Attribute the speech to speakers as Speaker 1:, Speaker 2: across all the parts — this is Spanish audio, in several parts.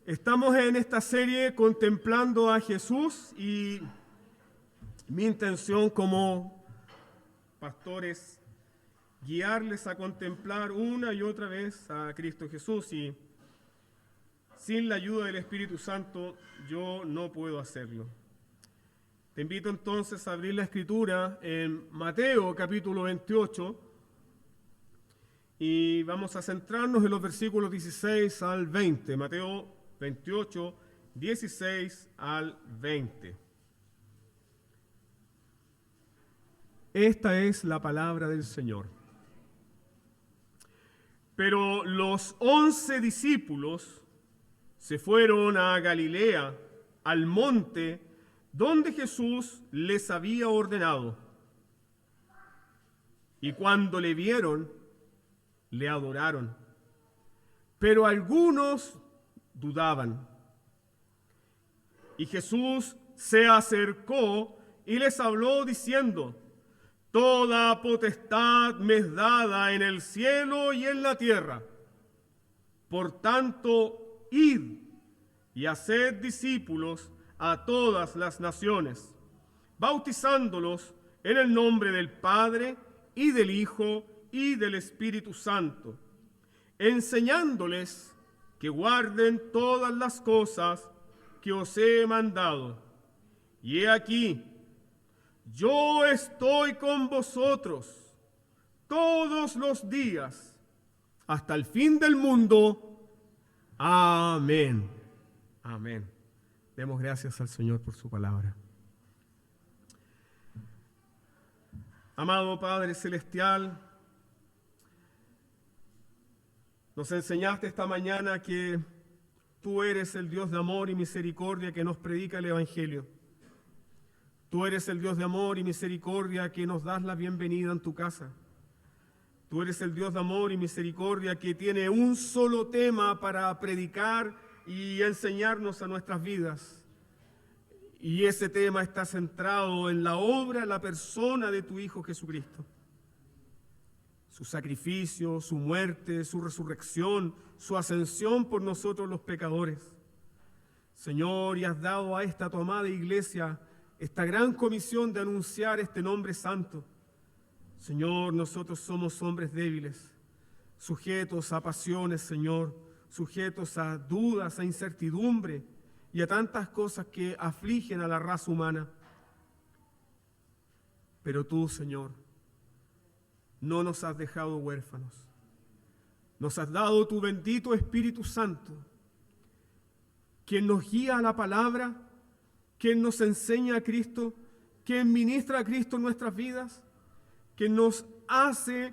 Speaker 1: Estamos en esta serie contemplando a Jesús y mi intención como pastor es guiarles a contemplar una y otra vez a Cristo Jesús, y sin la ayuda del Espíritu Santo yo no puedo hacerlo. Te invito entonces a abrir la Escritura en Mateo capítulo 28 y vamos a centrarnos en los versículos 16 al 20. Mateo 28, 16 al 20. Esta es la palabra del Señor. Pero los 11 discípulos se fueron a Galilea, al monte donde Jesús les había ordenado. Y cuando le vieron, le adoraron. Pero algunos dudaban. Y Jesús se acercó y les habló diciendo: Toda potestad me es dada en el cielo y en la tierra. Por tanto, id y haced discípulos a todas las naciones, bautizándolos en el nombre del Padre y del Hijo y del Espíritu Santo, enseñándoles que guarden todas las cosas que os he mandado. Y he aquí, yo estoy con vosotros todos los días hasta el fin del mundo. Amén. Amén. Demos gracias al Señor por su palabra. Amado Padre Celestial, nos enseñaste esta mañana que tú eres el Dios de amor y misericordia que nos predica el Evangelio. Tú eres el Dios de amor y misericordia que nos das la bienvenida en tu casa. Tú eres el Dios de amor y misericordia que tiene un solo tema para predicar y enseñarnos a nuestras vidas. Y ese tema está centrado en la obra, la persona de tu Hijo Jesucristo. Su sacrificio, su muerte, su resurrección, su ascensión por nosotros los pecadores. Señor, y has dado a esta tu amada iglesia esta gran comisión de anunciar este nombre santo. Señor, nosotros somos hombres débiles, sujetos a pasiones, Señor, sujetos a dudas, a incertidumbre y a tantas cosas que afligen a la raza humana. Pero tú, Señor, no nos has dejado huérfanos. Nos has dado tu bendito Espíritu Santo, quien nos guía a la palabra, quien nos enseña a Cristo, quien ministra a Cristo en nuestras vidas, que nos hace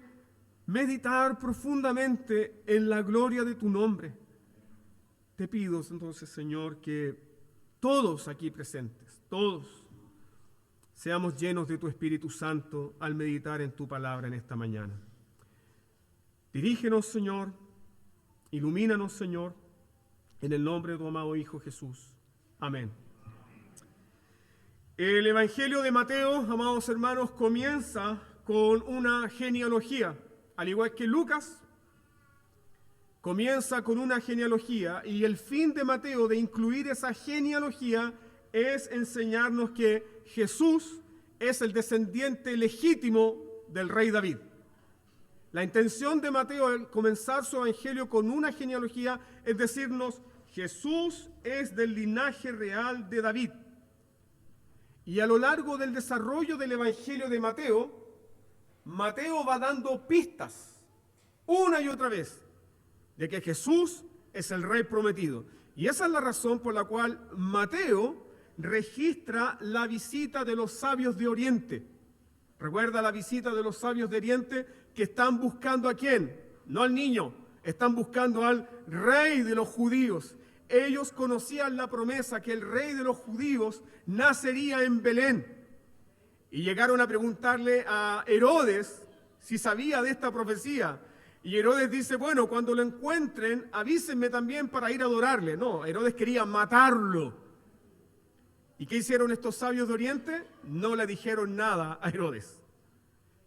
Speaker 1: meditar profundamente en la gloria de tu nombre. Te pido entonces, Señor, que todos aquí presentes, todos, seamos llenos de tu Espíritu Santo al meditar en tu palabra en esta mañana. Dirígenos, Señor, ilumínanos, Señor, en el nombre de tu amado Hijo Jesús. Amén. El Evangelio de Mateo, amados hermanos, comienza con una genealogía, al igual que Lucas, comienza con una genealogía, y el fin de Mateo de incluir esa genealogía es enseñarnos que Jesús es el descendiente legítimo del rey David. La intención de Mateo al comenzar su evangelio con una genealogía es decirnos: Jesús es del linaje real de David. Y a lo largo del desarrollo del evangelio de Mateo, Mateo va dando pistas una y otra vez de que Jesús es el rey prometido. Y esa es la razón por la cual Mateo registra la visita de los sabios de Oriente. Recuerda la visita de los sabios de Oriente que están buscando ¿a quién? No al niño, están buscando al rey de los judíos. Ellos conocían la promesa que el rey de los judíos nacería en Belén. Y llegaron a preguntarle a Herodes si sabía de esta profecía. Y Herodes dice: bueno, cuando lo encuentren, avísenme también para ir a adorarle. No, Herodes quería matarlo. ¿Y qué hicieron estos sabios de Oriente? No le dijeron nada a Herodes.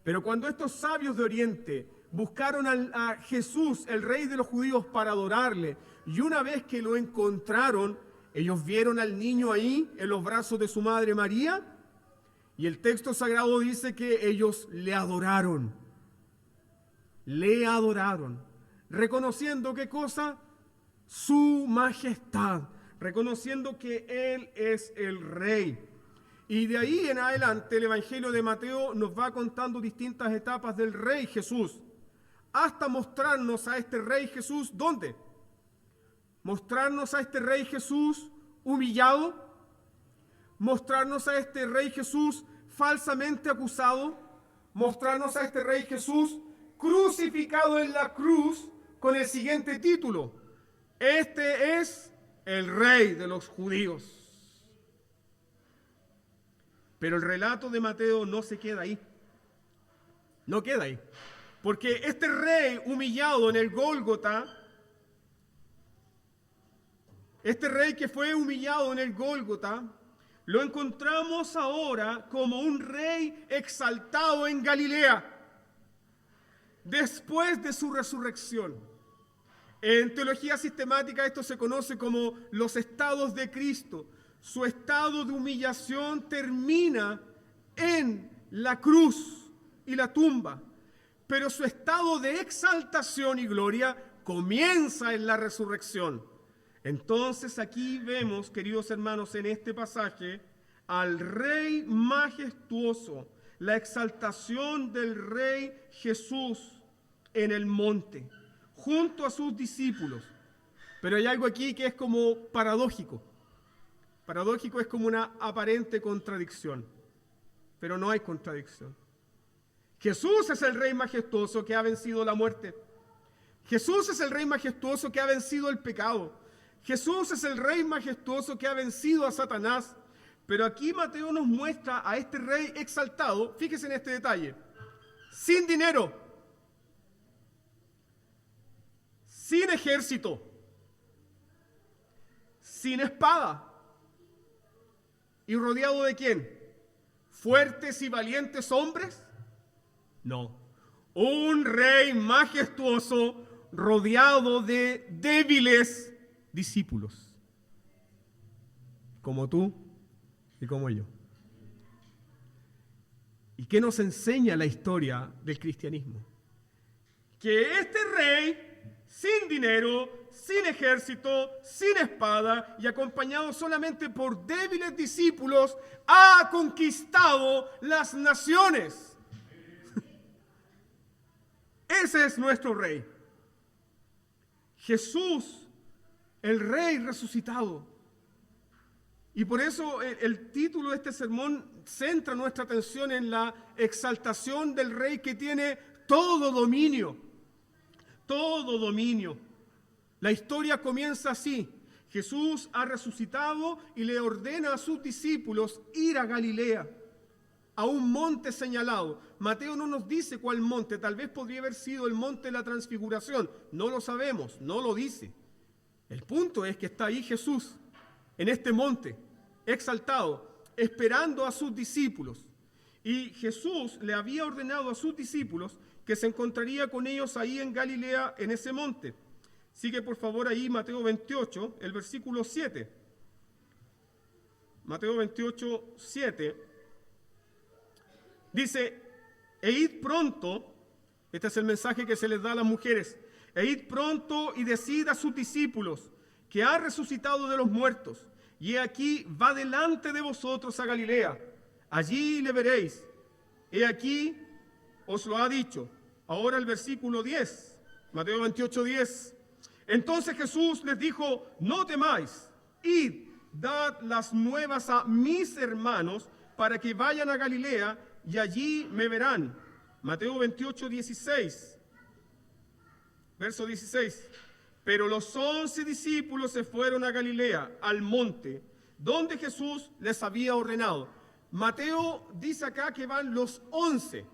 Speaker 1: Pero cuando estos sabios de Oriente buscaron a Jesús, el rey de los judíos, para adorarle. Y una vez que lo encontraron, ellos vieron al niño ahí en los brazos de su madre María. Y el texto sagrado dice que ellos le adoraron. Le adoraron. Reconociendo, ¿qué cosa? Su majestad. Reconociendo que Él es el rey. Y de ahí en adelante el Evangelio de Mateo nos va contando distintas etapas del rey Jesús. Hasta mostrarnos a este rey Jesús, ¿dónde? Mostrarnos a este rey Jesús humillado, mostrarnos a este rey Jesús falsamente acusado, mostrarnos a este rey Jesús crucificado en la cruz con el siguiente título: este es el rey de los judíos. Pero el relato de Mateo no se queda ahí. No queda ahí. Porque este rey humillado en el Gólgota, este rey que fue humillado en el Gólgota, lo encontramos ahora como un rey exaltado en Galilea, después de su resurrección. En teología sistemática esto se conoce como los estados de Cristo. Su estado de humillación termina en la cruz y la tumba, pero su estado de exaltación y gloria comienza en la resurrección. Entonces aquí vemos, queridos hermanos, en este pasaje, al Rey majestuoso, la exaltación del Rey Jesús en el monte, junto a sus discípulos. Pero hay algo aquí que es como paradójico. Paradójico es como una aparente contradicción, pero no hay contradicción. Jesús es el Rey majestuoso que ha vencido la muerte. Jesús es el Rey majestuoso que ha vencido el pecado. Jesús es el Rey majestuoso que ha vencido a Satanás. Pero aquí Mateo nos muestra a este Rey exaltado, fíjese en este detalle, sin dinero, sin ejército, sin espada. ¿Y rodeado de quién? ¿Fuertes y valientes hombres? No. Un rey majestuoso rodeado de débiles discípulos, como tú y como yo. ¿Y qué nos enseña la historia del cristianismo? Que este rey, sin dinero, sin ejército, sin espada y acompañado solamente por débiles discípulos, ha conquistado las naciones. Ese es nuestro rey. Jesús, el rey resucitado. Y por eso el título de este sermón centra nuestra atención en la exaltación del rey que tiene todo dominio. Todo dominio. La historia comienza así. Jesús ha resucitado y le ordena a sus discípulos ir a Galilea, a un monte señalado. Mateo no nos dice cuál monte, tal vez podría haber sido el monte de la Transfiguración. No lo sabemos, no lo dice. El punto es que está ahí Jesús, en este monte, exaltado, esperando a sus discípulos. Y Jesús le había ordenado a sus discípulos que se encontraría con ellos ahí en Galilea, en ese monte. Sigue por favor ahí Mateo 28, el versículo 7. Mateo 28, 7. Dice, e id pronto, este es el mensaje que se les da a las mujeres, e id pronto y decid a sus discípulos que ha resucitado de los muertos, y he aquí va delante de vosotros a Galilea, allí le veréis, he aquí os lo ha dicho. Ahora el versículo 10, Mateo 28, 10. Entonces Jesús les dijo, no temáis, id, dad las nuevas a mis hermanos para que vayan a Galilea y allí me verán. Mateo 28, 16. Verso 16. Pero los 11 discípulos se fueron a Galilea, al monte, donde Jesús les había ordenado. Mateo dice acá que van los 11,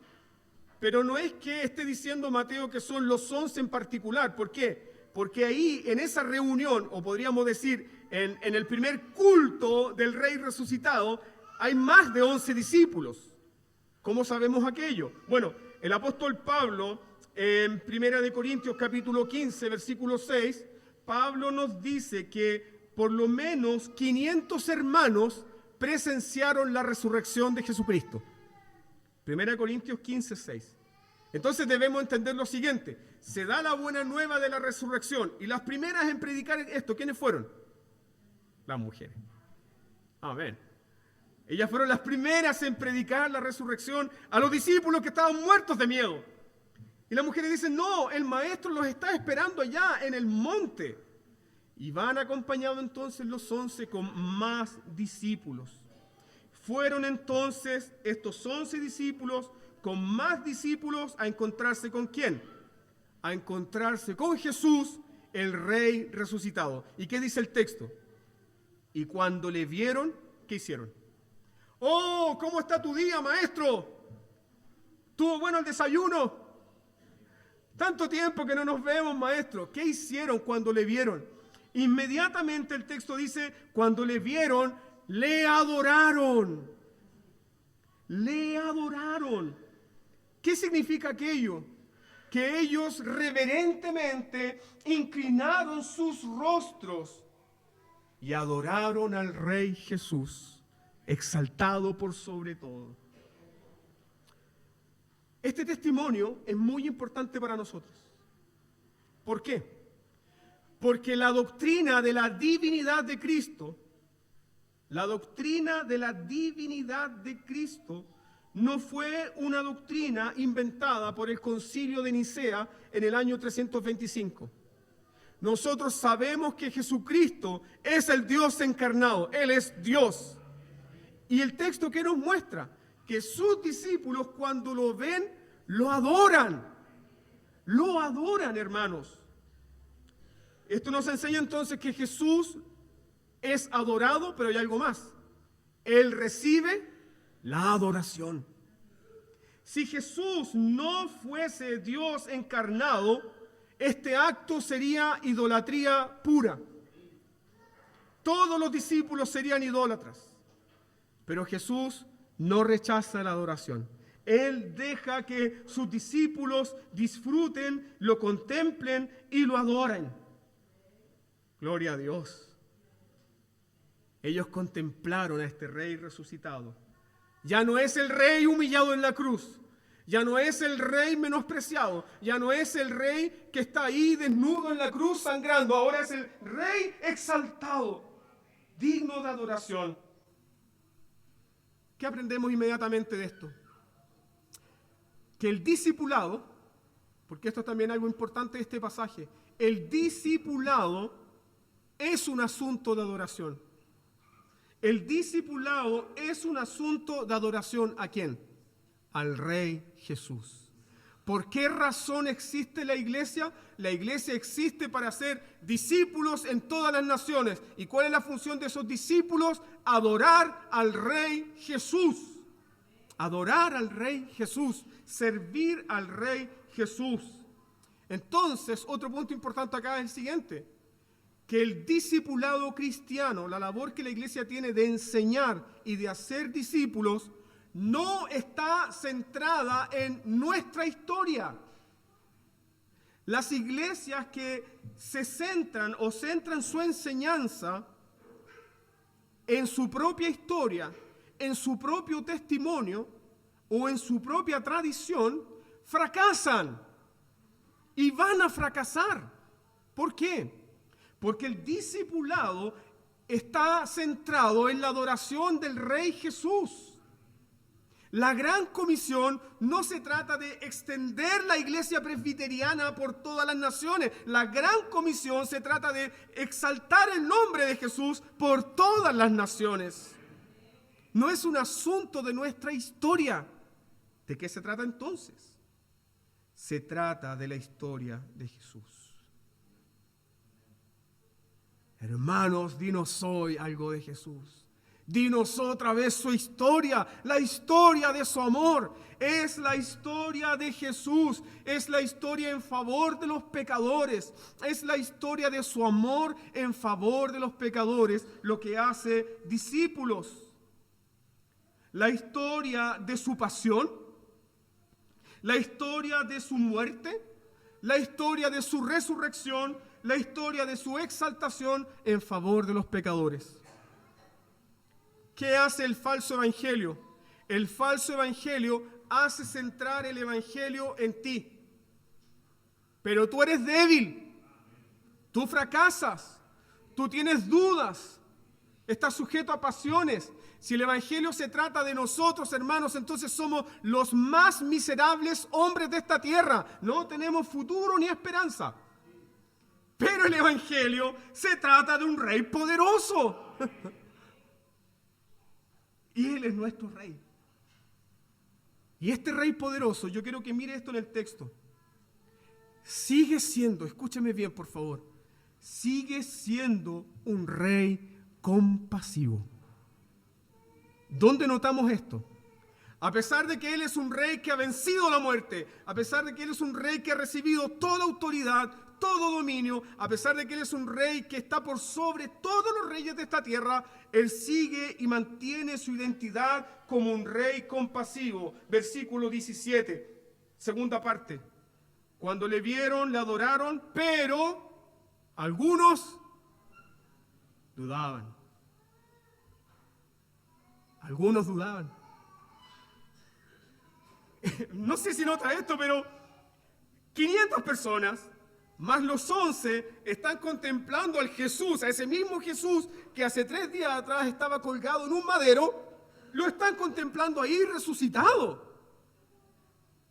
Speaker 1: pero no es que esté diciendo Mateo que son los 11 en particular. ¿Por qué? Porque ahí, en esa reunión, o podríamos decir, en el primer culto del Rey resucitado, hay más de 11 discípulos. ¿Cómo sabemos aquello? Bueno, el apóstol Pablo, en 1 Corintios capítulo 15, versículo 6, Pablo nos dice que por lo menos 500 hermanos presenciaron la resurrección de Jesucristo. 1 Corintios 15, 6. Entonces debemos entender lo siguiente: se da la buena nueva de la resurrección, y las primeras en predicar esto, ¿quiénes fueron? Las mujeres. Amén. Ellas fueron las primeras en predicar la resurrección a los discípulos que estaban muertos de miedo. Y las mujeres dicen: no, el maestro los está esperando allá en el monte. Y van acompañados entonces los 11 con más discípulos. Fueron entonces estos 11 discípulos con más discípulos a encontrarse ¿con quién? A encontrarse con Jesús, el Rey resucitado. ¿Y qué dice el texto? Y cuando le vieron, ¿qué hicieron? ¡Oh, cómo está tu día, maestro! ¿Tuvo bueno el desayuno? Tanto tiempo que no nos vemos, maestro. ¿Qué hicieron cuando le vieron? Inmediatamente el texto dice, cuando le vieron, le adoraron. Le adoraron. ¿Qué significa aquello? Que ellos reverentemente inclinaron sus rostros y adoraron al Rey Jesús, exaltado por sobre todo. Este testimonio es muy importante para nosotros. ¿Por qué? Porque la doctrina de la divinidad de Cristo, no fue una doctrina inventada por el Concilio de Nicea en el año 325. Nosotros sabemos que Jesucristo es el Dios encarnado, Él es Dios. Y el texto que nos muestra que sus discípulos cuando lo ven, lo adoran, hermanos. Esto nos enseña entonces que Jesús es adorado, pero hay algo más. Él recibe la adoración. Si Jesús no fuese Dios encarnado, este acto sería idolatría pura. Todos los discípulos serían idólatras. Pero Jesús no rechaza la adoración. Él deja que sus discípulos disfruten, lo contemplen y lo adoren. Gloria a Dios. Ellos contemplaron a este Rey resucitado. Ya no es el Rey humillado en la cruz. Ya no es el Rey menospreciado. Ya no es el Rey que está ahí desnudo en la cruz sangrando. Ahora es el Rey exaltado, digno de adoración. ¿Qué aprendemos inmediatamente de esto? Que el discipulado, porque esto es también algo importante de este pasaje, el discipulado es un asunto de adoración. El discipulado es un asunto de adoración ¿a quién? Al Rey Jesús. ¿Por qué razón existe la iglesia? La iglesia existe para ser discípulos en todas las naciones. ¿Y cuál es la función de esos discípulos? Adorar al Rey Jesús. Adorar al Rey Jesús. Servir al Rey Jesús. Entonces, otro punto importante acá es el siguiente: que el discipulado cristiano, la labor que la iglesia tiene de enseñar y de hacer discípulos, no está centrada en nuestra historia. Las iglesias que se centran o centran su enseñanza en su propia historia, en su propio testimonio o en su propia tradición, fracasan y van a fracasar. ¿Por qué? Porque el discipulado está centrado en la adoración del Rey Jesús. La gran comisión no se trata de extender la iglesia presbiteriana por todas las naciones. La gran comisión se trata de exaltar el nombre de Jesús por todas las naciones. No es un asunto de nuestra historia. ¿De qué se trata entonces? Se trata de la historia de Jesús. Hermanos, dinos hoy algo de Jesús. Dinos otra vez su historia, la historia de su amor. Es la historia de Jesús, es la historia en favor de los pecadores, es la historia de su amor en favor de los pecadores, lo que hace discípulos. La historia de su pasión, la historia de su muerte, la historia de su resurrección, la historia de su exaltación en favor de los pecadores. ¿Qué hace el falso evangelio? El falso evangelio hace centrar el evangelio en ti. Pero tú eres débil, tú fracasas, tú tienes dudas, estás sujeto a pasiones. Si el evangelio se trata de nosotros, hermanos, entonces somos los más miserables hombres de esta tierra. No tenemos futuro ni esperanza. Pero el evangelio se trata de un rey poderoso. Y Él es nuestro rey. Y este rey poderoso, yo quiero que mire esto en el texto, sigue siendo, escúchame bien por favor, sigue siendo un rey compasivo. ¿Dónde notamos esto? A pesar de que Él es un rey que ha vencido la muerte, a pesar de que Él es un rey que ha recibido toda autoridad, todo dominio, a pesar de que Él es un rey que está por sobre todos los reyes de esta tierra, Él sigue y mantiene su identidad como un rey compasivo. Versículo 17, segunda parte. Cuando le vieron, le adoraron, pero algunos dudaban. Algunos dudaban. No sé si nota esto, pero 500 personas, más los 11, están contemplando al Jesús, a ese mismo Jesús que hace 3 días atrás estaba colgado en un madero, lo están contemplando ahí resucitado.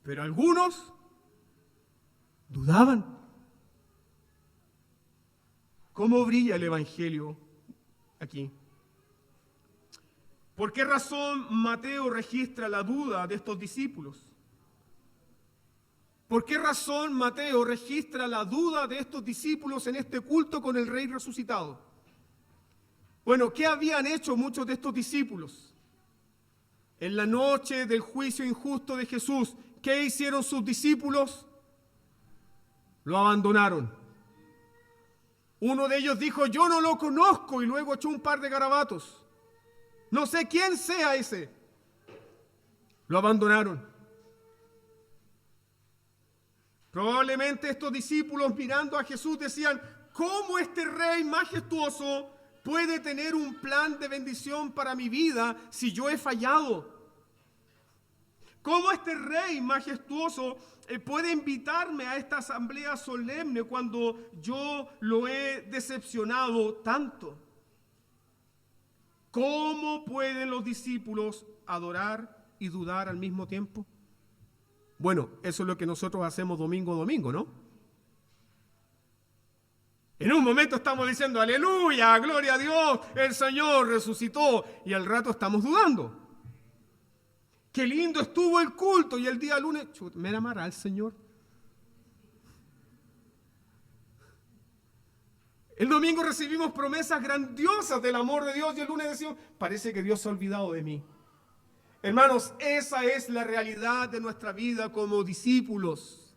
Speaker 1: Pero algunos dudaban. ¿Cómo brilla el evangelio aquí? ¿Por qué razón Mateo registra la duda de estos discípulos? ¿Por qué razón Mateo registra la duda de estos discípulos en este culto con el Rey resucitado? Bueno, ¿qué habían hecho muchos de estos discípulos? En la noche del juicio injusto de Jesús, ¿qué hicieron sus discípulos? Lo abandonaron. Uno de ellos dijo, yo no lo conozco, y luego echó un par de garabatos. No sé quién sea ese. Lo abandonaron. Probablemente estos discípulos mirando a Jesús decían, ¿cómo este rey majestuoso puede tener un plan de bendición para mi vida si yo he fallado? ¿Cómo este rey majestuoso puede invitarme a esta asamblea solemne cuando yo lo he decepcionado tanto? ¿Cómo pueden los discípulos adorar y dudar al mismo tiempo? Bueno, eso es lo que nosotros hacemos domingo a domingo, ¿no? En un momento estamos diciendo, aleluya, gloria a Dios, el Señor resucitó, y al rato estamos dudando. Qué lindo estuvo el culto, y el día lunes, ¿me amará el Señor? El domingo recibimos promesas grandiosas del amor de Dios, y el lunes decimos, parece que Dios se ha olvidado de mí. Hermanos, esa es la realidad de nuestra vida como discípulos.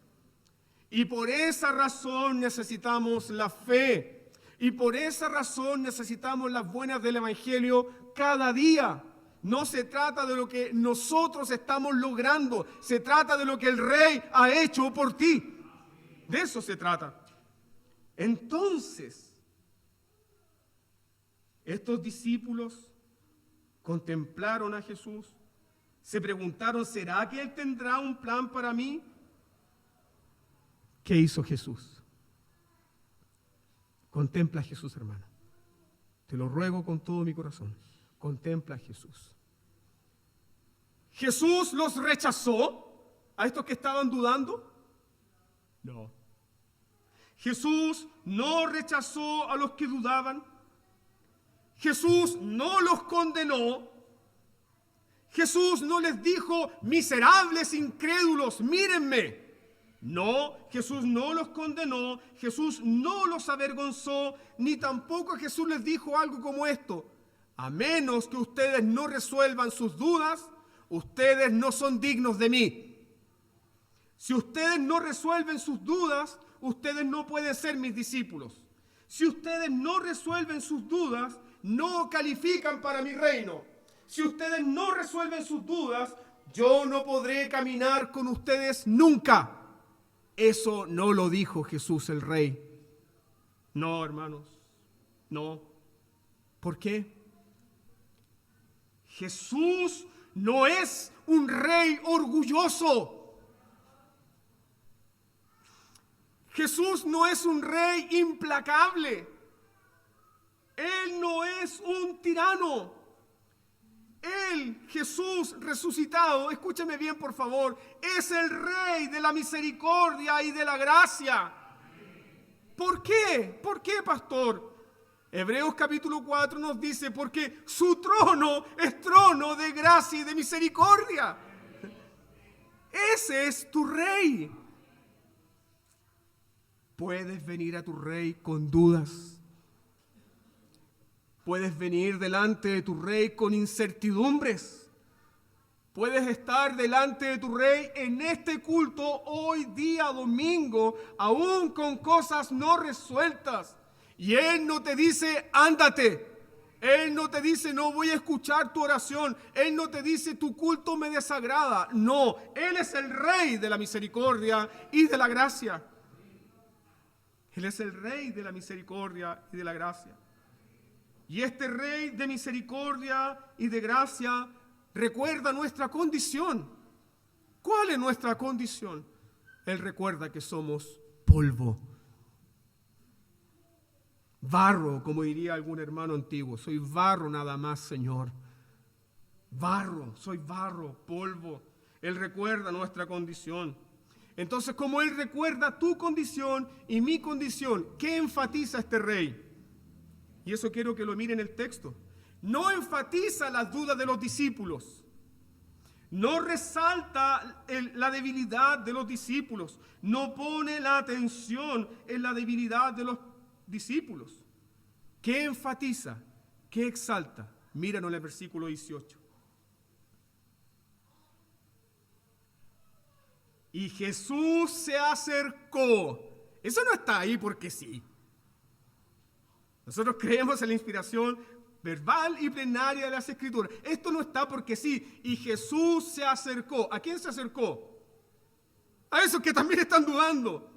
Speaker 1: Y por esa razón necesitamos la fe. Y por esa razón necesitamos las buenas del Evangelio cada día. No se trata de lo que nosotros estamos logrando. Se trata de lo que el Rey ha hecho por ti. De eso se trata. Entonces, estos discípulos contemplaron a Jesús. Se preguntaron, ¿será que Él tendrá un plan para mí? ¿Qué hizo Jesús? Contempla a Jesús, hermano. Te lo ruego con todo mi corazón. Contempla a Jesús. ¿Jesús los rechazó a estos que estaban dudando? No. Jesús no rechazó a los que dudaban. Jesús no los condenó. Jesús no les dijo, miserables incrédulos, mírenme. No, Jesús no los condenó, Jesús no los avergonzó, ni tampoco Jesús les dijo algo como esto: a menos que ustedes no resuelvan sus dudas, ustedes no son dignos de mí. Si ustedes no resuelven sus dudas, ustedes no pueden ser mis discípulos. Si ustedes no resuelven sus dudas, no califican para mi reino. Si ustedes no resuelven sus dudas, yo no podré caminar con ustedes nunca. Eso no lo dijo Jesús el Rey. No, hermanos, no. ¿Por qué? Jesús no es un rey orgulloso. Jesús no es un rey implacable. Él no es un tirano. Él, Jesús resucitado, escúchame bien por favor, es el Rey de la misericordia y de la gracia. ¿Por qué? ¿Por qué, pastor? Hebreos capítulo 4 nos dice, porque su trono es trono de gracia y de misericordia. Ese es tu Rey. Puedes venir a tu Rey con dudas. Puedes venir delante de tu Rey con incertidumbres. Puedes estar delante de tu Rey en este culto hoy día domingo, aún con cosas no resueltas. Y Él no te dice, ándate. Él no te dice, no voy a escuchar tu oración. Él no te dice, tu culto me desagrada. No, Él es el Rey de la misericordia y de la gracia. Él es el Rey de la misericordia y de la gracia. Y este Rey de misericordia y de gracia recuerda nuestra condición. ¿Cuál es nuestra condición? Él recuerda que somos polvo. Barro, como diría algún hermano antiguo. Soy barro nada más, Señor. Barro, soy barro, polvo. Él recuerda nuestra condición. Entonces, como Él recuerda tu condición y mi condición, ¿qué enfatiza este Rey? Y eso quiero que lo miren en el texto. No enfatiza las dudas de los discípulos. No resalta la debilidad de los discípulos. No pone la atención en la debilidad de los discípulos. ¿Qué enfatiza? ¿Qué exalta? Míranos en el versículo 18. Y Jesús se acercó. Eso no está ahí porque sí. Nosotros creemos en la inspiración verbal y plenaria de las Escrituras. Esto no está porque sí. Y Jesús se acercó. ¿A quién se acercó? A esos que también están dudando.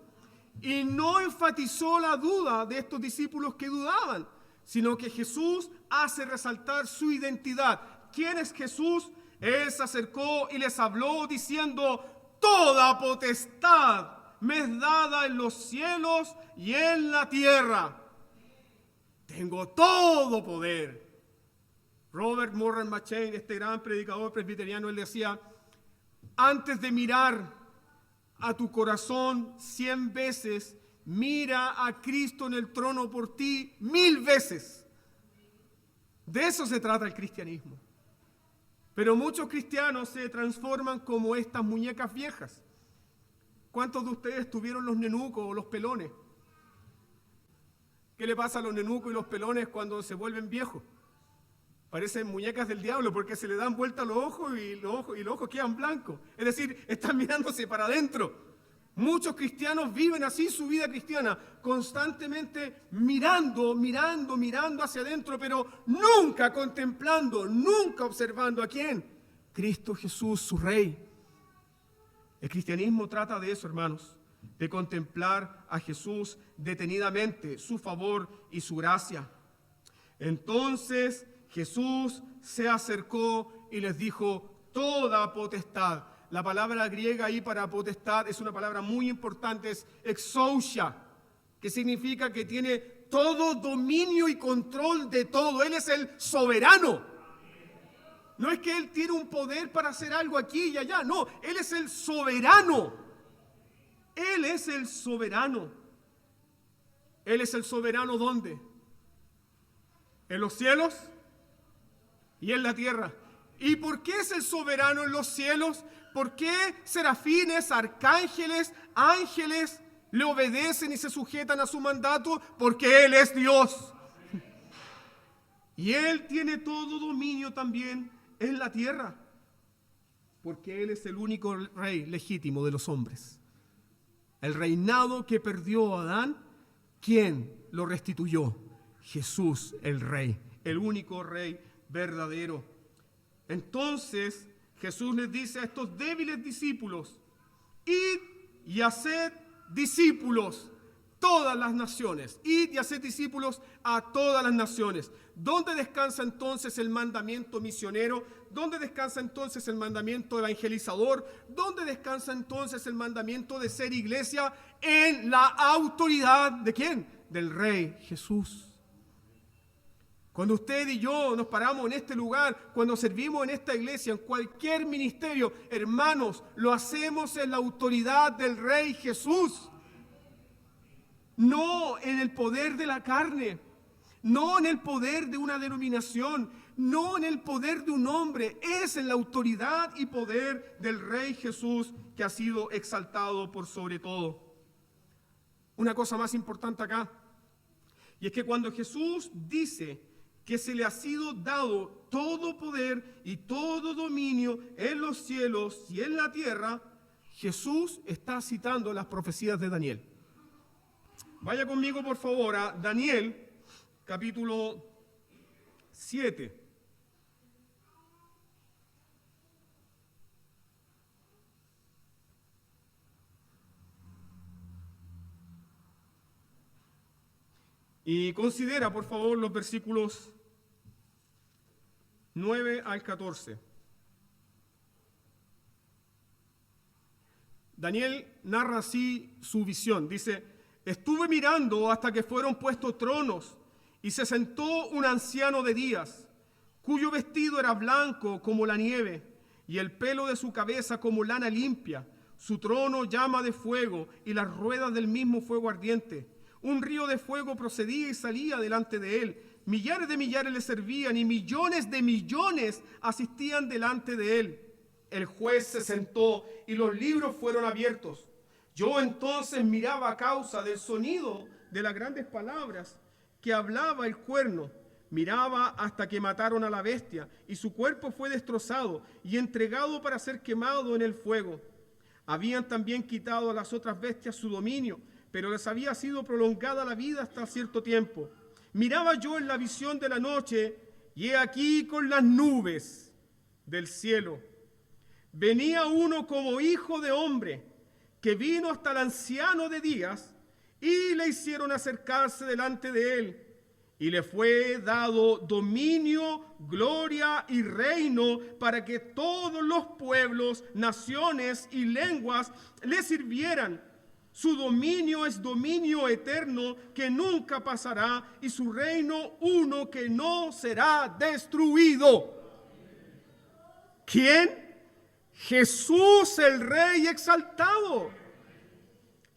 Speaker 1: Y no enfatizó la duda de estos discípulos que dudaban, sino que Jesús hace resaltar su identidad. ¿Quién es Jesús? Él se acercó y les habló diciendo, toda potestad me es dada en los cielos y en la tierra. Tengo todo poder. Robert Morgan McChain, este gran predicador presbiteriano, él decía, antes de mirar a tu corazón 100 veces, mira a Cristo en el trono por ti 1000 veces. De eso se trata el cristianismo. Pero muchos cristianos se transforman como estas muñecas viejas. ¿Cuántos de ustedes tuvieron los nenucos o los pelones? ¿Qué le pasa a los nenucos y los pelones cuando se vuelven viejos? Parecen muñecas del diablo porque se le dan vuelta los ojos y los ojos quedan blancos. Es decir, están mirándose para adentro. Muchos cristianos viven así su vida cristiana, constantemente mirando hacia adentro, pero nunca contemplando, nunca observando ¿a quién? Cristo Jesús, su Rey. El cristianismo trata de eso, hermanos, de contemplar a Jesús detenidamente, su favor y su gracia. Entonces Jesús se acercó y les dijo, toda potestad. La palabra griega ahí para potestad es una palabra muy importante, es exousia, que significa que tiene todo dominio y control de todo. Él es el soberano. No es que Él tiene un poder para hacer algo aquí y allá, no, Él es el soberano. Él es el soberano. Él es el soberano ¿dónde? En los cielos y en la tierra. ¿Y por qué es el soberano en los cielos? ¿Por qué serafines, arcángeles, ángeles le obedecen y se sujetan a su mandato? Porque Él es Dios. Y Él tiene todo dominio también en la tierra. Porque Él es el único rey legítimo de los hombres. El reinado que perdió Adán, ¿quién lo restituyó? Jesús el Rey, el único Rey verdadero. Entonces, Jesús les dice a estos débiles discípulos: id y haced discípulos todas las naciones. Id y haced discípulos a todas las naciones. ¿Dónde descansa entonces el mandamiento misionero? ¿Dónde descansa entonces el mandamiento evangelizador? ¿Dónde descansa entonces el mandamiento de ser iglesia? En la autoridad ¿de quién? Del Rey Jesús. Cuando usted y yo nos paramos en este lugar, cuando servimos en esta iglesia, en cualquier ministerio, hermanos, lo hacemos en la autoridad del Rey Jesús. No en el poder de la carne, no en el poder de una denominación, no en el poder de un hombre. Es en la autoridad y poder del Rey Jesús, que ha sido exaltado por sobre todo. Una cosa más importante acá, y es que cuando Jesús dice que se le ha sido dado todo poder y todo dominio en los cielos y en la tierra, Jesús está citando las profecías de Daniel. Vaya conmigo, por favor, a Daniel, capítulo 7. Y considera, por favor, los versículos 9 al 14. Daniel narra así su visión. Dice: estuve mirando hasta que fueron puestos tronos, y se sentó un anciano de días, cuyo vestido era blanco como la nieve, y el pelo de su cabeza como lana limpia. Su trono llama de fuego, y las ruedas del mismo fuego ardiente. Un río de fuego procedía y salía delante de él. Millares de millares le servían, y millones de millones asistían delante de él. El juez se sentó, y los libros fueron abiertos. Yo entonces miraba a causa del sonido de las grandes palabras que hablaba el cuerno. Miraba hasta que mataron a la bestia, y su cuerpo fue destrozado y entregado para ser quemado en el fuego. Habían también quitado a las otras bestias su dominio, pero les había sido prolongada la vida hasta cierto tiempo. Miraba yo en la visión de la noche, y he aquí con las nubes del cielo venía uno como hijo de hombre, que vino hasta el anciano de días, y le hicieron acercarse delante de él, y le fue dado dominio, gloria y reino, para que todos los pueblos, naciones y lenguas le sirvieran. Su dominio es dominio eterno que nunca pasará, y su reino uno que no será destruido. ¿Quién? Jesús, el Rey exaltado.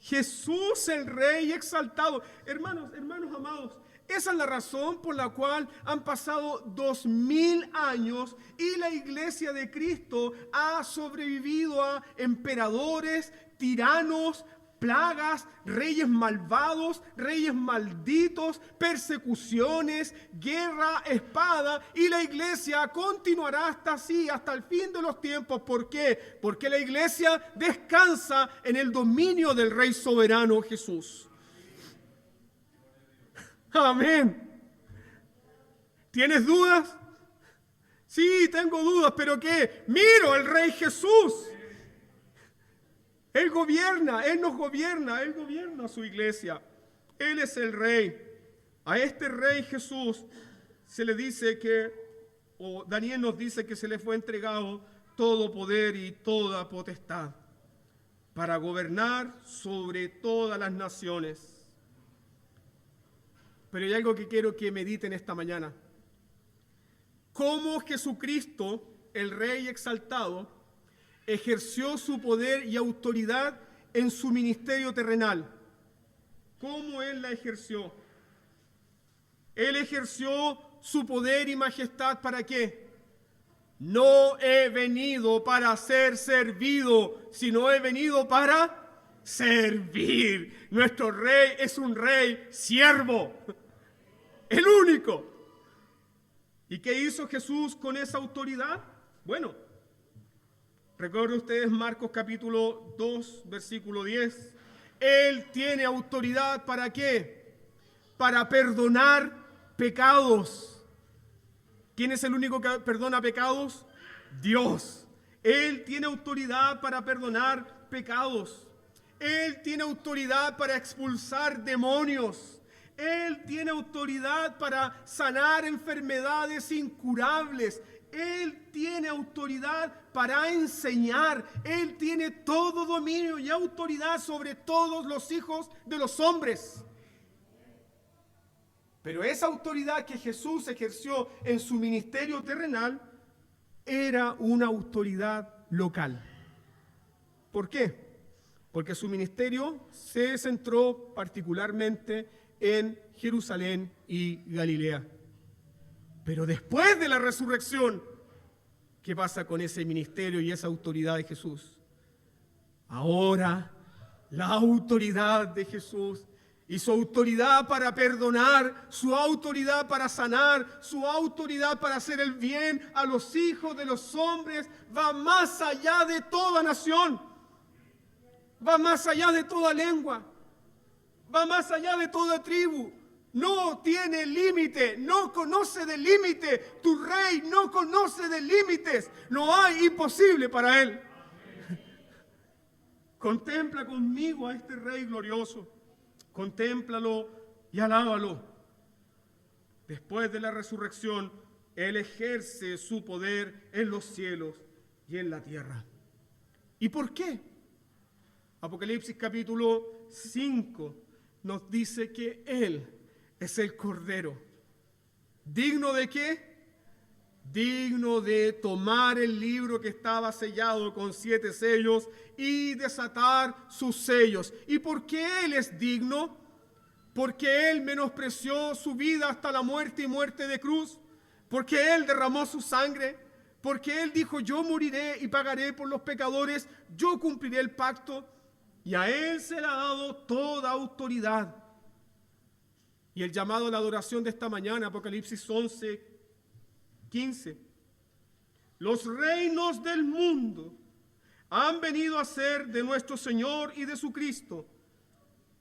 Speaker 1: Jesús, el Rey exaltado. Hermanos amados, esa es la razón por la cual han pasado 2000 años y la iglesia de Cristo ha sobrevivido a emperadores, tiranos, plagas, reyes malvados, reyes malditos, persecuciones, guerra, espada, y la iglesia continuará hasta así, hasta el fin de los tiempos. ¿Por qué? Porque la iglesia descansa en el dominio del Rey soberano Jesús. Amén. ¿Tienes dudas? Sí, tengo dudas, pero ¿qué? Miro al Rey Jesús. Él gobierna, Él nos gobierna, Él gobierna a su iglesia. Él es el Rey. A este Rey Jesús se le dice que, o Daniel nos dice que se le fue entregado todo poder y toda potestad para gobernar sobre todas las naciones. Pero hay algo que quiero que mediten esta mañana. Cómo Jesucristo, el Rey exaltado, ejerció su poder y autoridad en su ministerio terrenal. ¿Cómo Él la ejerció? Él ejerció su poder y majestad, ¿para qué? No he venido para ser servido, sino he venido para servir. Nuestro Rey es un Rey siervo, el único. ¿Y qué hizo Jesús con esa autoridad? Bueno, recuerden ustedes Marcos capítulo 2, versículo 10. Él tiene autoridad, ¿para qué? Para perdonar pecados. ¿Quién es el único que perdona pecados? Dios. Él tiene autoridad para perdonar pecados. Él tiene autoridad para expulsar demonios. Él tiene autoridad para sanar enfermedades incurables. Él tiene autoridad para enseñar. Él tiene todo dominio y autoridad sobre todos los hijos de los hombres. Pero esa autoridad que Jesús ejerció en su ministerio terrenal era una autoridad local. ¿Por qué? Porque su ministerio se centró particularmente en Jerusalén y Galilea. Pero después de la resurrección, ¿qué pasa con ese ministerio y esa autoridad de Jesús? Ahora, la autoridad de Jesús y su autoridad para perdonar, su autoridad para sanar, su autoridad para hacer el bien a los hijos de los hombres, va más allá de toda nación, va más allá de toda lengua, va más allá de toda tribu. No tiene límite, no conoce de límite. Tu rey no conoce de límites. No hay imposible para él. Contempla conmigo a este rey glorioso. Contémplalo y alábalo. Después de la resurrección, él ejerce su poder en los cielos y en la tierra. ¿Y por qué? Apocalipsis capítulo 5 nos dice que él es el Cordero. ¿Digno de qué? Digno de tomar el libro que estaba sellado con 7 sellos y desatar sus sellos. ¿Y por qué Él es digno? Porque Él menospreció su vida hasta la muerte y muerte de cruz. Porque Él derramó su sangre. Porque Él dijo: yo moriré y pagaré por los pecadores. Yo cumpliré el pacto. Y a Él se le ha dado toda autoridad. Y el llamado a la adoración de esta mañana, Apocalipsis 11, 15. Los reinos del mundo han venido a ser de nuestro Señor y de su Cristo,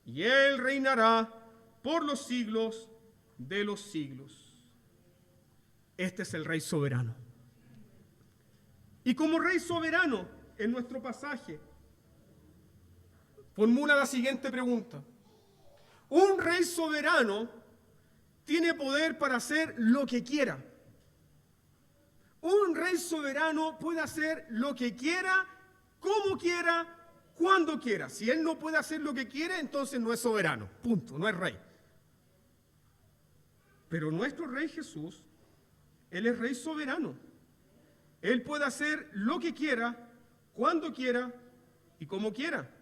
Speaker 1: y Él reinará por los siglos de los siglos. Este es el Rey soberano. Y como Rey soberano, en nuestro pasaje, formula la siguiente pregunta. Un rey soberano tiene poder para hacer lo que quiera. Un rey soberano puede hacer lo que quiera, como quiera, cuando quiera. Si él no puede hacer lo que quiere, entonces no es soberano. Punto, no es rey. Pero nuestro Rey Jesús, Él es Rey soberano. Él puede hacer lo que quiera, cuando quiera y como quiera.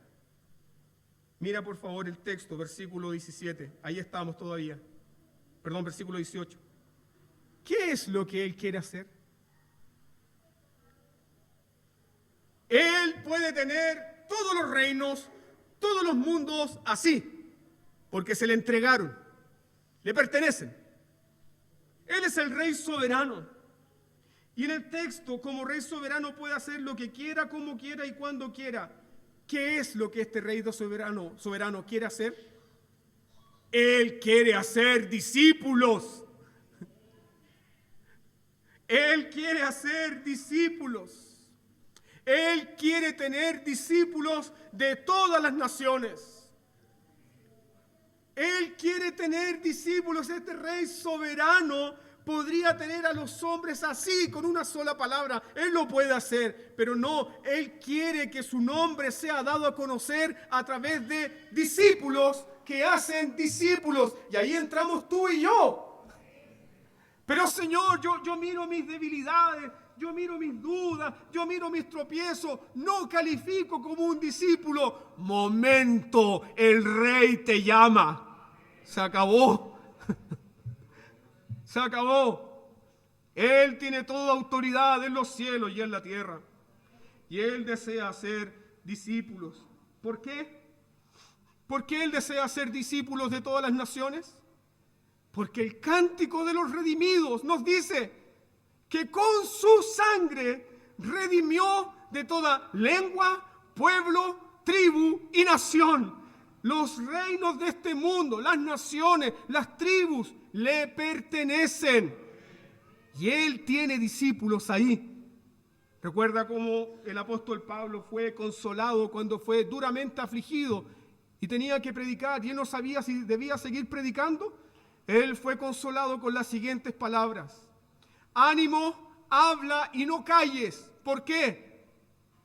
Speaker 1: Mira por favor el texto, versículo 17. Ahí estamos todavía. Perdón, versículo 18. ¿Qué es lo que Él quiere hacer? Él puede tener todos los reinos, todos los mundos así, porque se le entregaron, le pertenecen. Él es el Rey soberano. Y en el texto, como Rey soberano, puede hacer lo que quiera, como quiera y cuando quiera. ¿Qué es lo que este Rey soberano quiere hacer? Él quiere hacer discípulos. Él quiere hacer discípulos. Él quiere tener discípulos de todas las naciones. Él quiere tener discípulos. Este Rey soberano podría tener a los hombres así, con una sola palabra. Él lo puede hacer, pero no. Él quiere que su nombre sea dado a conocer a través de discípulos que hacen discípulos. Y ahí entramos tú y yo. Pero Señor, yo miro mis debilidades, yo miro mis dudas, yo miro mis tropiezos, no califico como un discípulo. Momento, el Rey te llama. Se acabó. Se acabó. Él tiene toda autoridad en los cielos y en la tierra. Y Él desea hacer discípulos. ¿Por qué? ¿Por qué Él desea hacer discípulos de todas las naciones? Porque el cántico de los redimidos nos dice que con su sangre redimió de toda lengua, pueblo, tribu y nación. Los reinos de este mundo, las naciones, las tribus, le pertenecen. Y Él tiene discípulos ahí. Recuerda cómo el apóstol Pablo fue consolado cuando fue duramente afligido y tenía que predicar y él no sabía si debía seguir predicando. Él fue consolado con las siguientes palabras: ánimo, habla y no calles. ¿Por qué?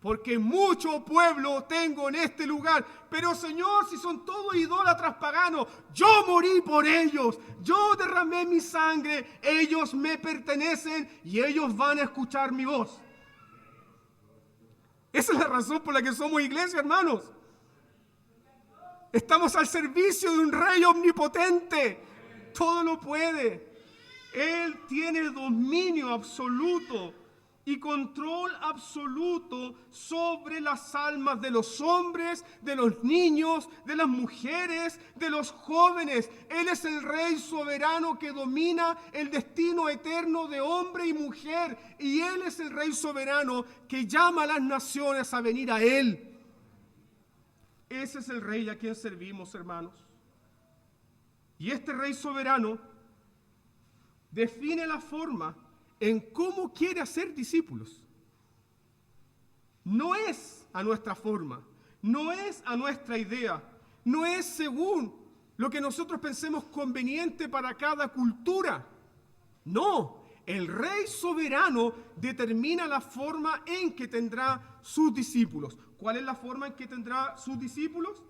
Speaker 1: Porque mucho pueblo tengo en este lugar. Pero Señor, si son todos idólatras paganos, yo morí por ellos, yo derramé mi sangre, ellos me pertenecen y ellos van a escuchar mi voz. Esa es la razón por la que somos iglesia, hermanos. Estamos al servicio de un rey omnipotente. Todo lo puede. Él tiene dominio absoluto y control absoluto sobre las almas de los hombres, de los niños, de las mujeres, de los jóvenes. Él es el rey soberano que domina el destino eterno de hombre y mujer. Y Él es el rey soberano que llama a las naciones a venir a Él. Ese es el rey a quien servimos, hermanos. Y este rey soberano define la forma en cómo quiere hacer discípulos. No es a nuestra forma, no es a nuestra idea, no es según lo que nosotros pensemos conveniente para cada cultura. No, el rey soberano determina la forma en que tendrá sus discípulos. ¿Cuál es la forma en que tendrá sus discípulos?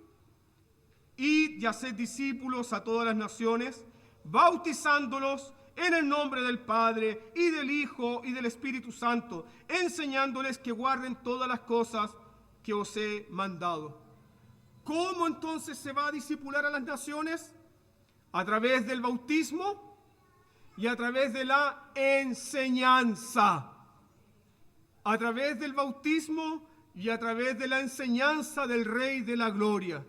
Speaker 1: Id y haced discípulos a todas las naciones, bautizándolos en el nombre del Padre, y del Hijo, y del Espíritu Santo, enseñándoles que guarden todas las cosas que os he mandado. ¿Cómo entonces se va a discipular a las naciones? A través del bautismo y a través de la enseñanza. A través del bautismo y a través de la enseñanza del Rey de la Gloria.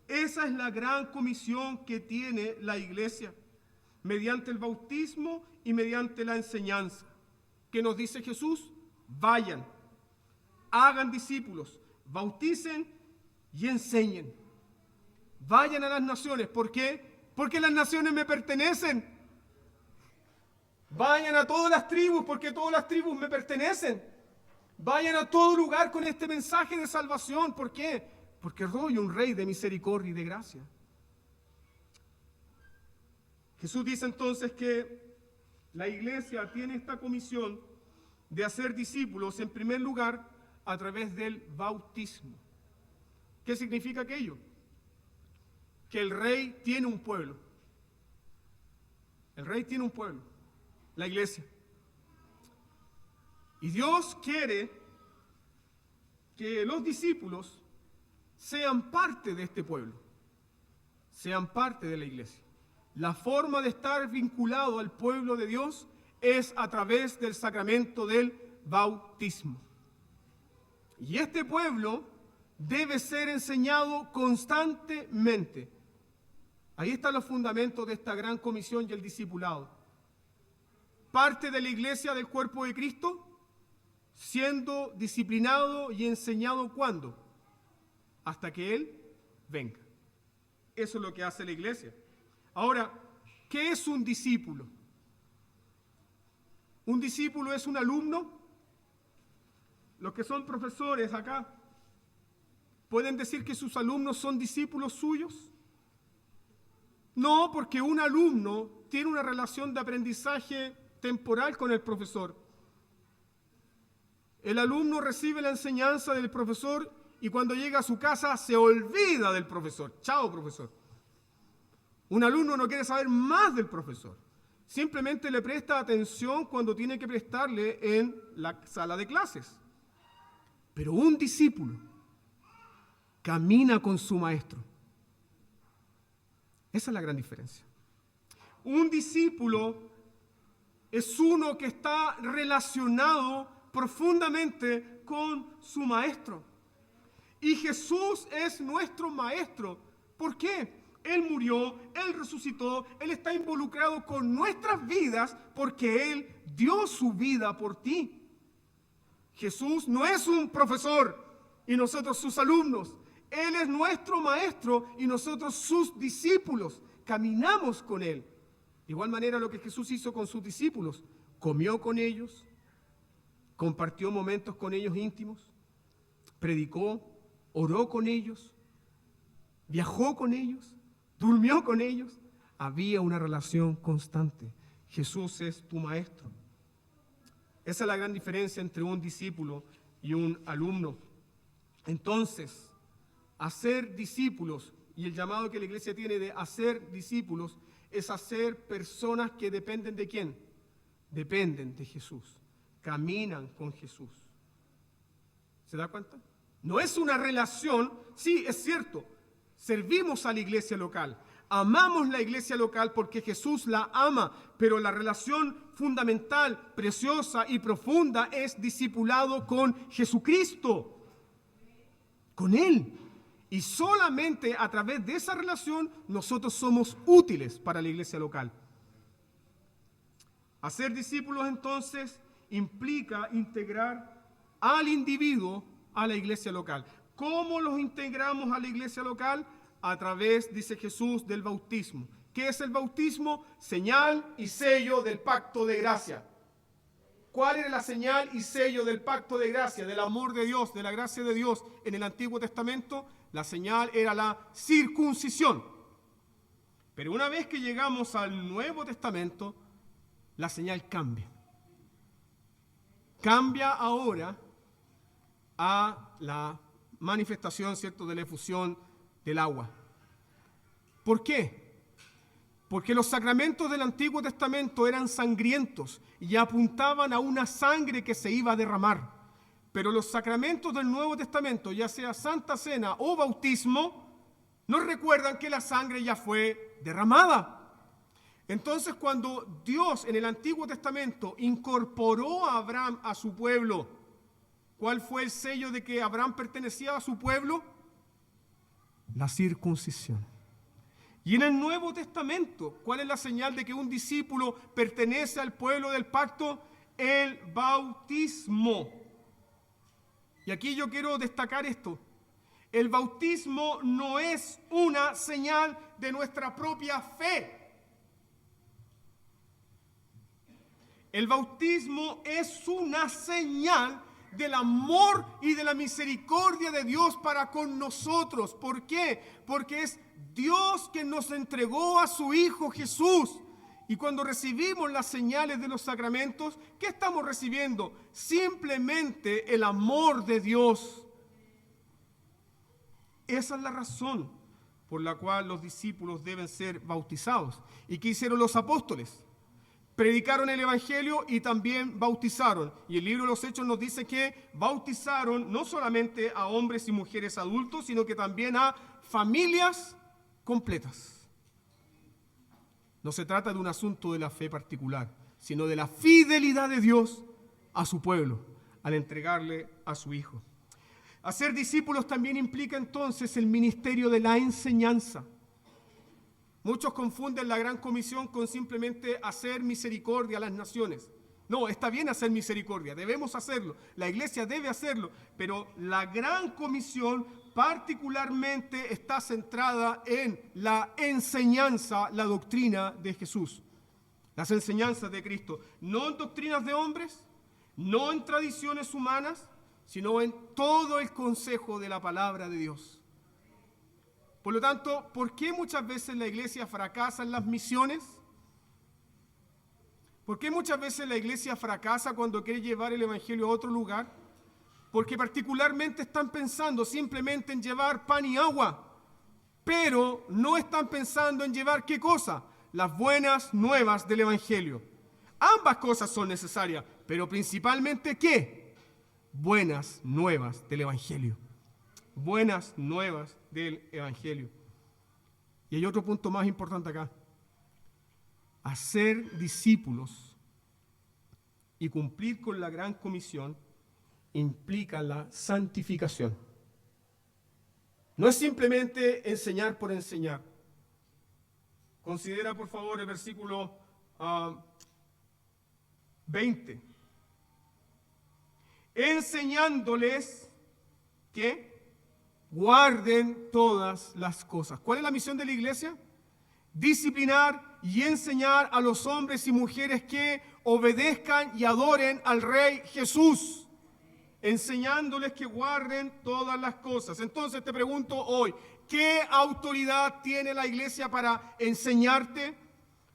Speaker 1: Esa es la gran comisión que tiene la iglesia, mediante el bautismo y mediante la enseñanza. ¿Qué nos dice Jesús? Vayan, hagan discípulos, bauticen y enseñen. Vayan a las naciones. ¿Por qué? Porque las naciones me pertenecen. Vayan a todas las tribus, porque todas las tribus me pertenecen. Vayan a todo lugar con este mensaje de salvación. ¿Por qué? Porque soy un rey de misericordia y de gracia. Jesús dice entonces que la iglesia tiene esta comisión de hacer discípulos, en primer lugar, a través del bautismo. ¿Qué significa aquello? Que el rey tiene un pueblo. El rey tiene un pueblo, la iglesia. Y Dios quiere que los discípulos sean parte de este pueblo, sean parte de la iglesia. La forma de estar vinculado al pueblo de Dios es a través del sacramento del bautismo. Y este pueblo debe ser enseñado constantemente. Ahí están los fundamentos de esta gran comisión y el discipulado. Parte de la iglesia del cuerpo de Cristo, siendo disciplinado y enseñado ¿cuándo? Hasta que Él venga. Eso es lo que hace la iglesia. Ahora, ¿qué es un discípulo? Un discípulo es un alumno. Los que son profesores acá, ¿pueden decir que sus alumnos son discípulos suyos? No, porque un alumno tiene una relación de aprendizaje temporal con el profesor. El alumno recibe la enseñanza del profesor y cuando llega a su casa se olvida del profesor. Chao, profesor. Un alumno no quiere saber más del profesor. Simplemente le presta atención cuando tiene que prestarle en la sala de clases. Pero un discípulo camina con su maestro. Esa es la gran diferencia. Un discípulo es uno que está relacionado profundamente con su maestro. Y Jesús es nuestro maestro. ¿Por qué? Él murió, Él resucitó, Él está involucrado con nuestras vidas porque Él dio su vida por ti. Jesús no es un profesor y nosotros sus alumnos. Él es nuestro maestro y nosotros sus discípulos. Caminamos con Él. De igual manera lo que Jesús hizo con sus discípulos. Comió con ellos, compartió momentos con ellos íntimos, predicó, oró con ellos, viajó con ellos, durmió con ellos. Había una relación constante. Jesús es tu maestro. Esa es la gran diferencia entre un discípulo y un alumno. Entonces, hacer discípulos, y el llamado que la iglesia tiene de hacer discípulos, es hacer personas que dependen ¿de quién? Dependen de Jesús, caminan con Jesús. ¿Se da cuenta? No es una relación, sí, es cierto, servimos a la iglesia local, amamos la iglesia local porque Jesús la ama, pero la relación fundamental, preciosa y profunda es discipulado con Jesucristo, con Él. Y solamente a través de esa relación nosotros somos útiles para la iglesia local. Hacer discípulos entonces implica integrar al individuo a la iglesia local. ¿Cómo los integramos a la iglesia local? A través, dice Jesús, del bautismo. ¿Qué es el bautismo? Señal y sello del pacto de gracia. ¿Cuál era la señal y sello del pacto de gracia, del amor de Dios, de la gracia de Dios en el Antiguo Testamento? La señal era la circuncisión. Pero una vez que llegamos al Nuevo Testamento, la señal cambia. Cambia ahora a la manifestación, ¿cierto?, de la efusión del agua. ¿Por qué? Porque los sacramentos del Antiguo Testamento eran sangrientos y apuntaban a una sangre que se iba a derramar. Pero los sacramentos del Nuevo Testamento, ya sea Santa Cena o bautismo, nos recuerdan que la sangre ya fue derramada. Entonces, cuando Dios en el Antiguo Testamento incorporó a Abraham a su pueblo, ¿cuál fue el sello de que Abraham pertenecía a su pueblo? La circuncisión. Y en el Nuevo Testamento, ¿cuál es la señal de que un discípulo pertenece al pueblo del pacto? El bautismo. Y aquí yo quiero destacar esto. El bautismo no es una señal de nuestra propia fe. El bautismo es una señal del amor y de la misericordia de Dios para con nosotros. ¿Por qué? Porque es Dios quien nos entregó a su Hijo Jesús. Y cuando recibimos las señales de los sacramentos, ¿qué estamos recibiendo? Simplemente el amor de Dios. Esa es la razón por la cual los discípulos deben ser bautizados. ¿Y qué hicieron los apóstoles? Predicaron el Evangelio y también bautizaron. Y el libro de los Hechos nos dice que bautizaron no solamente a hombres y mujeres adultos, sino que también a familias completas. No se trata de un asunto de la fe particular, sino de la fidelidad de Dios a su pueblo, al entregarle a su Hijo. Hacer discípulos también implica entonces el ministerio de la enseñanza. Muchos confunden la gran comisión con simplemente hacer misericordia a las naciones. No, está bien hacer misericordia, debemos hacerlo, la iglesia debe hacerlo, pero la gran comisión particularmente está centrada en la enseñanza, la doctrina de Jesús, las enseñanzas de Cristo, no en doctrinas de hombres, no en tradiciones humanas, sino en todo el consejo de la palabra de Dios. Por lo tanto, ¿por qué muchas veces la iglesia fracasa en las misiones? ¿Por qué muchas veces la iglesia fracasa cuando quiere llevar el evangelio a otro lugar? Porque particularmente están pensando simplemente en llevar pan y agua, pero no están pensando en llevar ¿qué cosa? Las buenas nuevas del evangelio. Ambas cosas son necesarias, pero principalmente ¿qué? Buenas nuevas del evangelio. Buenas nuevas del evangelio. Y hay otro punto más importante acá. Hacer discípulos y cumplir con la gran comisión implica la santificación. No es simplemente enseñar por enseñar. Considera por favor el versículo 20. Enseñándoles que guarden todas las cosas. ¿Cuál es la misión de la iglesia? Disciplinar y enseñar a los hombres y mujeres que obedezcan y adoren al Rey Jesús, enseñándoles que guarden todas las cosas. Entonces te pregunto hoy, ¿qué autoridad tiene la iglesia para enseñarte?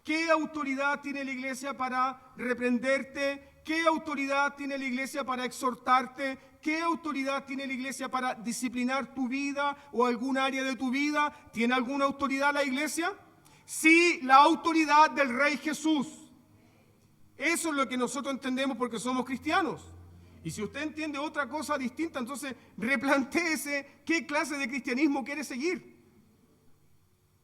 Speaker 1: ¿Qué autoridad tiene la iglesia para reprenderte? ¿Qué autoridad tiene la iglesia para exhortarte? ¿Qué autoridad tiene la iglesia para disciplinar tu vida o algún área de tu vida? ¿Tiene alguna autoridad la iglesia? Sí, la autoridad del Rey Jesús. Eso es lo que nosotros entendemos porque somos cristianos. Y si usted entiende otra cosa distinta, entonces replantéese qué clase de cristianismo quiere seguir.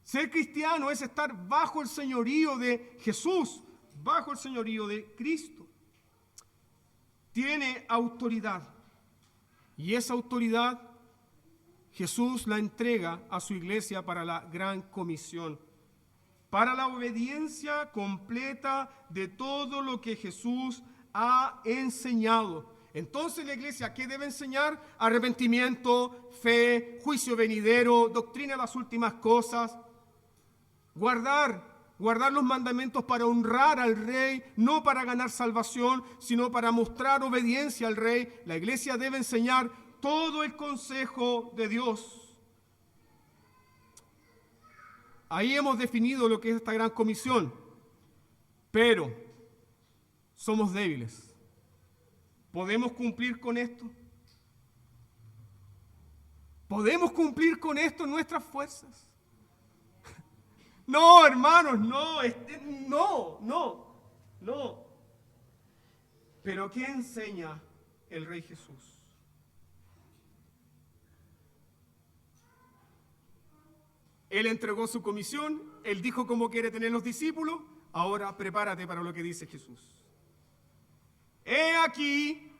Speaker 1: Ser cristiano es estar bajo el señorío de Jesús, bajo el señorío de Cristo. Tiene autoridad. Y esa autoridad Jesús la entrega a su iglesia para la gran comisión, para la obediencia completa de todo lo que Jesús ha enseñado. Entonces la iglesia, ¿qué debe enseñar? Arrepentimiento, fe, juicio venidero, doctrina de las últimas cosas. Guardar los mandamientos para honrar al Rey, no para ganar salvación, sino para mostrar obediencia al Rey. La iglesia debe enseñar todo el consejo de Dios. Ahí hemos definido lo que es esta gran comisión, pero somos débiles. ¿Podemos cumplir con esto? ¿Podemos cumplir con esto en nuestras fuerzas? No, hermanos, no. Pero ¿qué enseña el Rey Jesús? Él entregó su comisión, Él dijo cómo quiere tener los discípulos, ahora prepárate para lo que dice Jesús. He aquí,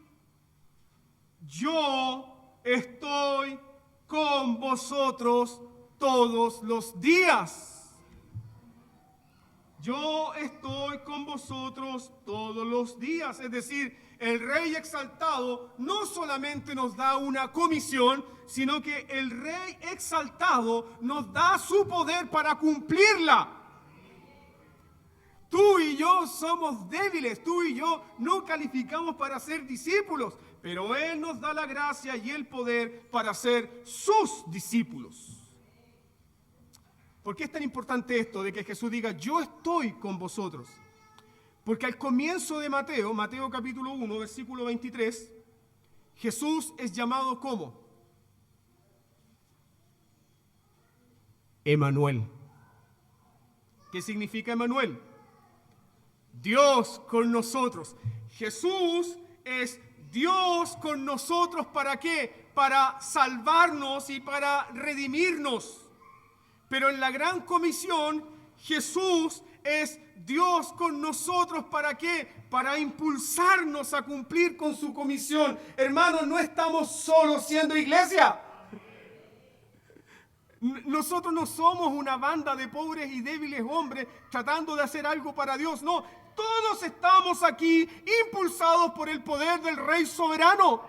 Speaker 1: yo estoy con vosotros todos los días. Yo estoy con vosotros todos los días. Es decir, el Rey exaltado no solamente nos da una comisión, sino que el Rey exaltado nos da su poder para cumplirla. Tú y yo somos débiles, tú y yo no calificamos para ser discípulos, pero Él nos da la gracia y el poder para ser sus discípulos. ¿Por qué es tan importante esto de que Jesús diga, yo estoy con vosotros? Porque al comienzo de Mateo capítulo 1, versículo 23, Jesús es llamado ¿cómo? Emanuel. ¿Qué significa Emanuel? Dios con nosotros. Jesús es Dios con nosotros, ¿para qué? Para salvarnos y para redimirnos. Pero en la gran comisión, Jesús es Dios con nosotros, ¿para qué? Para impulsarnos a cumplir con su comisión. Hermanos, no estamos solos siendo iglesia. Nosotros no somos una banda de pobres y débiles hombres tratando de hacer algo para Dios. No, todos estamos aquí impulsados por el poder del Rey soberano.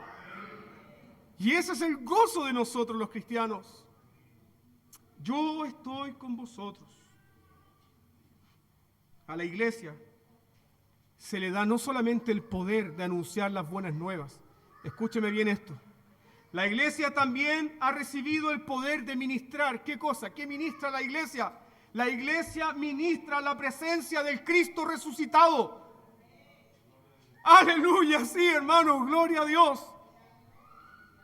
Speaker 1: Y ese es el gozo de nosotros los cristianos. Yo estoy con vosotros. A la iglesia se le da no solamente el poder de anunciar las buenas nuevas. Escúcheme bien esto. La iglesia también ha recibido el poder de ministrar. ¿Qué cosa? ¿Qué ministra la iglesia? La iglesia ministra la presencia del Cristo resucitado. Aleluya, sí, hermanos, gloria a Dios.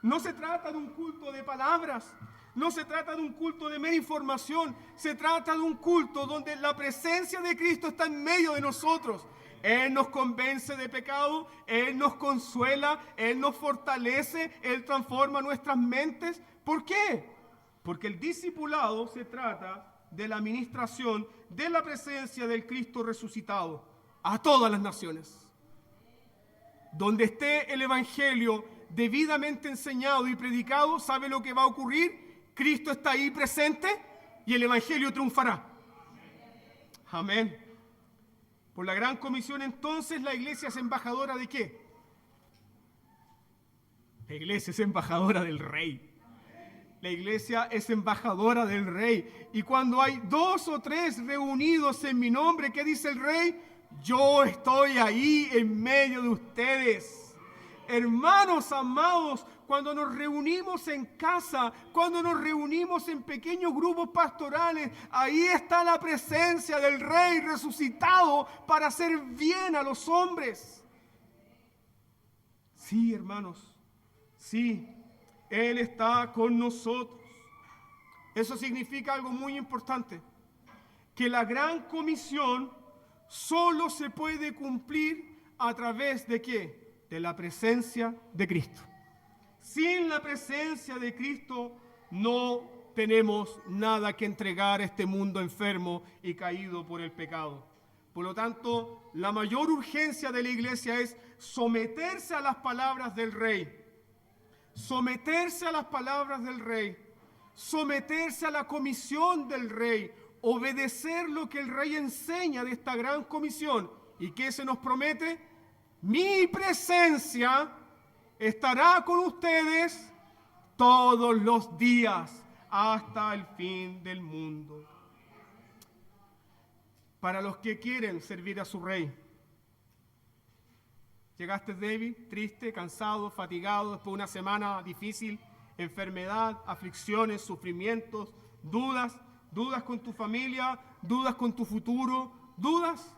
Speaker 1: No se trata de un culto de palabras. No se trata de un culto de mera información, se trata de un culto donde la presencia de Cristo está en medio de nosotros. Él nos convence de pecado, Él nos consuela, Él nos fortalece, Él transforma nuestras mentes. ¿Por qué? Porque el discipulado se trata de la administración de la presencia del Cristo resucitado a todas las naciones. Donde esté el Evangelio debidamente enseñado y predicado, ¿sabe lo que va a ocurrir? Cristo está ahí presente y el Evangelio triunfará. Amén. Por la gran comisión entonces la iglesia es embajadora ¿de qué? La iglesia es embajadora del Rey. La iglesia es embajadora del Rey. Y cuando hay 2 o 3 reunidos en mi nombre, ¿qué dice el Rey? Yo estoy ahí en medio de ustedes. Hermanos amados, cuando nos reunimos en casa, cuando nos reunimos en pequeños grupos pastorales, ahí está la presencia del Rey resucitado para hacer bien a los hombres. Sí, hermanos, sí, Él está con nosotros. Eso significa algo muy importante, que la gran comisión solo se puede cumplir a través de ¿qué? De la presencia de Cristo. Sin la presencia de Cristo no tenemos nada que entregar a este mundo enfermo y caído por el pecado. Por lo tanto, la mayor urgencia de la iglesia es someterse a las palabras del Rey. Someterse a las palabras del Rey. Someterse a la comisión del Rey. Obedecer lo que el Rey enseña de esta gran comisión. ¿Y qué se nos promete? Mi presencia estará con ustedes todos los días hasta el fin del mundo. Para los que quieren servir a su Rey. Llegaste débil, triste, cansado, fatigado después de una semana difícil, enfermedad, aflicciones, sufrimientos, dudas con tu familia, dudas con tu futuro, dudas.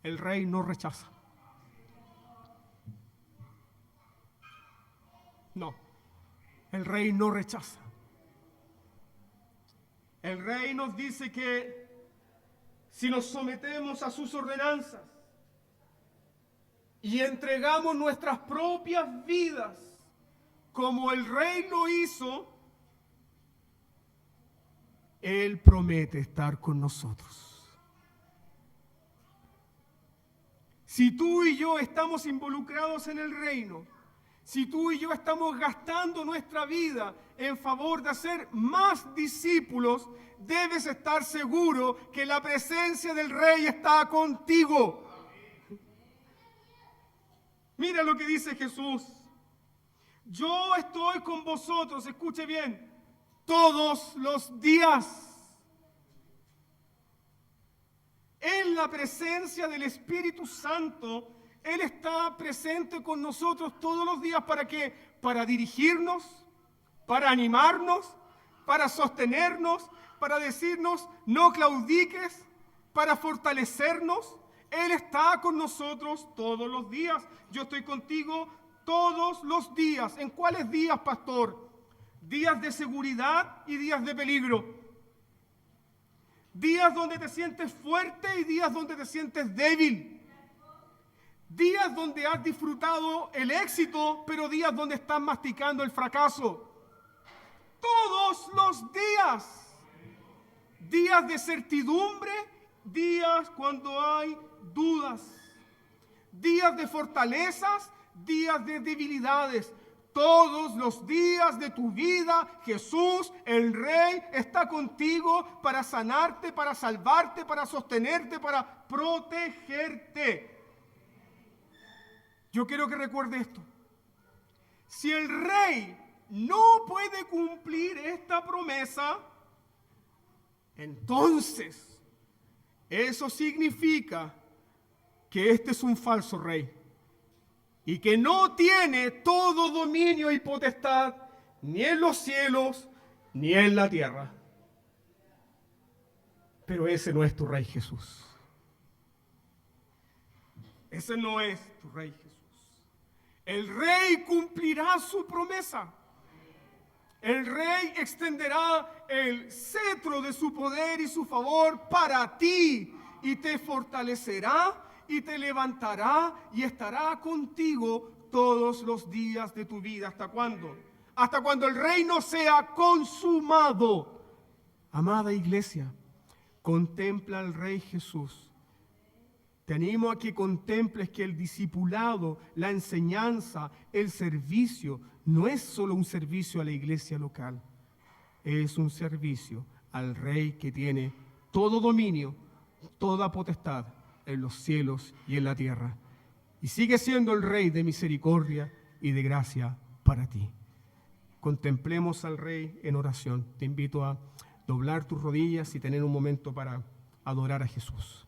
Speaker 1: El Rey no rechaza. No, el Rey no rechaza. El Rey nos dice que si nos sometemos a sus ordenanzas y entregamos nuestras propias vidas como el Rey lo hizo, Él promete estar con nosotros. Si tú y yo estamos involucrados en el reino, si tú y yo estamos gastando nuestra vida en favor de hacer más discípulos, debes estar seguro que la presencia del Rey está contigo. Mira lo que dice Jesús. Yo estoy con vosotros, escuche bien, todos los días. En la presencia del Espíritu Santo, Él está presente con nosotros todos los días. ¿Para qué? Para dirigirnos, para animarnos, para sostenernos, para decirnos no claudiques, para fortalecernos. Él está con nosotros todos los días. Yo estoy contigo todos los días. ¿En cuáles días, pastor? Días de seguridad y días de peligro. Días donde te sientes fuerte y días donde te sientes débil. Días donde has disfrutado el éxito, pero días donde estás masticando el fracaso. Todos los días. Días de certidumbre, días cuando hay dudas. Días de fortalezas, días de debilidades. Todos los días de tu vida, Jesús, el Rey, está contigo para sanarte, para salvarte, para sostenerte, para protegerte. Yo quiero que recuerde esto. Si el Rey no puede cumplir esta promesa, entonces eso significa que este es un falso rey y que no tiene todo dominio y potestad ni en los cielos ni en la tierra. Pero ese no es tu Rey Jesús. Ese no es tu Rey Jesús. El Rey cumplirá su promesa. El Rey extenderá el cetro de su poder y su favor para ti y te fortalecerá y te levantará y estará contigo todos los días de tu vida. ¿Hasta cuándo? Hasta cuando el reino sea consumado. Amada iglesia, contempla al Rey Jesús. Te animo a que contemples que el discipulado, la enseñanza, el servicio, no es solo un servicio a la iglesia local. Es un servicio al Rey que tiene todo dominio, toda potestad en los cielos y en la tierra. Y sigue siendo el Rey de misericordia y de gracia para ti. Contemplemos al Rey en oración. Te invito a doblar tus rodillas y tener un momento para adorar a Jesús.